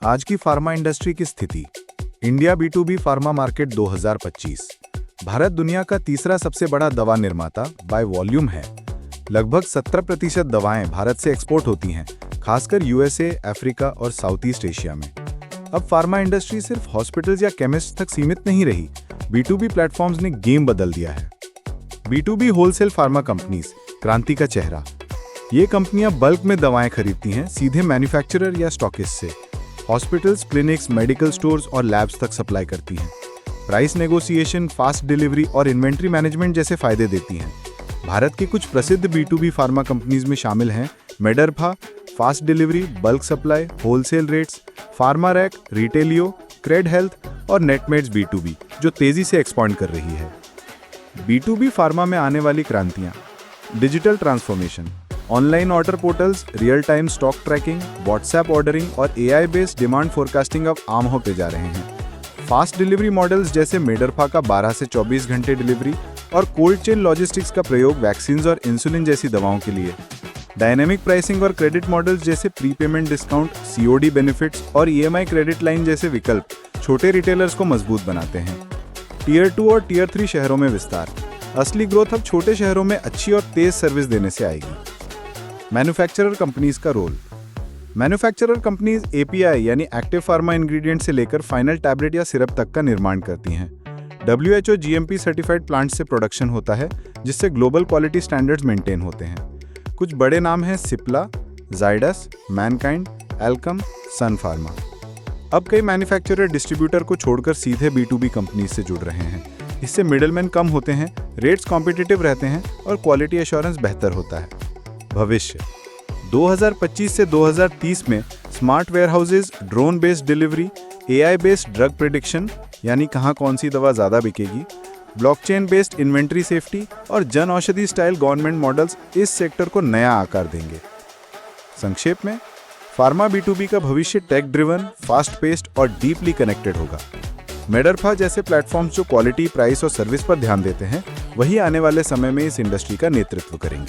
आज की pharma industry की स्थिति। India B2B pharma market 2025। Bharat दुनिया का तीसरा सबसे बड़ा दवा निर्माता बाय वॉल्यूम है। लगभग 70% दवाएं भारत से एक्सपोर्ट होती हैं, खासकर USA, अफ्रीका और साउथ ईस्ट एशिया में। अब फार्मा इंडस्ट्री सिर्फ हॉस्पिटल्स या केमिस्ट तक सीमित नहीं रही, B2B प्लेटफॉर्म्स ने गेम बदल दिया है। B2B होलसेल फार्मा कंपनीज क्रांति का चेहरा। ये कंपनियां बल्क में दवाएं खरीदती हैं, सीधे मैन्युफैक्चरर या स्टॉकिस्ट से। हॉस्पिटल्स, क्लिनिक्स, मेडिकल स्टोर्स और लैब्स तक सप्लाई करती हैं। प्राइस नेगोशिएशन, फास्ट डिलीवरी और इन्वेंट्री मैनेजमेंट जैसे फायदे देती हैं। भारत की कुछ प्रसिद्ध B2B फार्मा कंपनीज में शामिल हैं Medrafa, fast delivery, bulk supply, wholesale rates, Pharmarack, Retailio, Cred health और नेटमेड्स B2B, जो तेजी से एक्सपांड कर रही है। B2B फार्मा में आने वाली क्रांतियां। Digital transformation, online order portals, real time stock tracking, WhatsApp ordering और AI बेस्ड डिमांड फोरकास्टिंग अब आम होते जा रहे हैं। फास्ट डिलीवरी मॉडल्स जैसे मेडरफा का 12 से 24 घंटे डिलीवरी और कोल्ड चेन लॉजिस्टिक्स का प्रयोग वैक्सीन्स और इंसुलिन जैसी दवाओं के लिए। डायनेमिक प्राइसिंग और क्रेडिट मॉडल्स जैसे प्रीपेमेंट डिस्काउंट, COD बेनिफिट्स और EMI क्रेडिट लाइन जैसे विकल्प छोटे रिटेलर्स को मजबूत बनाते हैं। Tier 2 और Tier 3 शहरों में विस्तार। असली ग्रोथ अब छोटे शहरों में अच्छी और तेज सर्विस देने से आएगी। मैन्युफैक्चरर कंपनीज का रोल। मैन्युफैक्चरर कंपनीज API यानी एक्टिव फार्मा इंग्रेडिएंट से लेकर फाइनल टैबलेट या सिरप तक का निर्माण करती हैं। WHO GMP सर्टिफाइड प्लांट से प्रोडक्शन होता है, जिससे ग्लोबल क्वालिटी स्टैंडर्ड्स मेंटेन होते हैं। कुछ बड़े नाम हैं सिप्ला, जाइडस, मैनकाइंड, एल्कम, सन फार्मा। अब कई मैन्युफैक्चरर डिस्ट्रीब्यूटर को छोड़कर सीधे B2B कंपनीज से जुड़ रहे हैं। इससे मिडलमैन कम होते हैं, रेट्स कॉम्पिटिटिव रहते हैं और क्वालिटी एश्योरेंस बेहतर होता है। भविष्य 2025 से 2030 में smart warehouses, drone based delivery, AI based drug prediction यानी कहाँ कौन सी दवा ज़्यादा बिकेगी, ब्लॉकचेन बेस्ड इन्वेंट्री सेफ्टी और Jan Aushadhi style government models इस सेक्टर को नया आकार देंगे। संक्षेप में, फार्मा B2B का भविष्य टेक ड्रिवन, फास्ट पेस्ड और डीपली कनेक्टेड होगा। मेडरफा जैसे प्लेटफॉर्म्स जो क्वालिटी, प्राइस और सर्विस पर ध्यान देते हैं, वही आने वाले समय में इस इंडस्ट्री का नेतृत्व करेंगे।